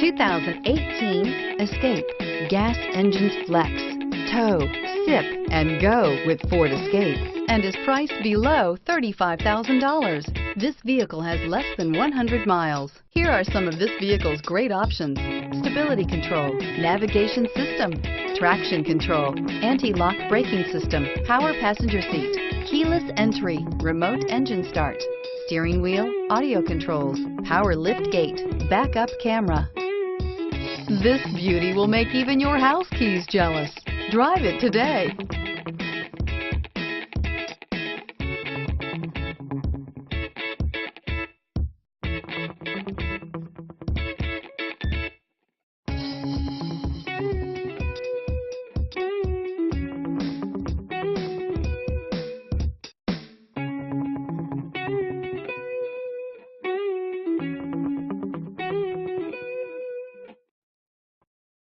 2018 Escape. Gas engines flex, tow, sip, and go with Ford Escape, and is priced below $35,000. This vehicle has less than 100 miles. Here are some of this vehicle's great options: stability control, navigation system, traction control, anti-lock braking system, power passenger seat, keyless entry, remote engine start, steering wheel audio controls, power lift gate, backup camera. This beauty will make even your house keys jealous. Drive it today.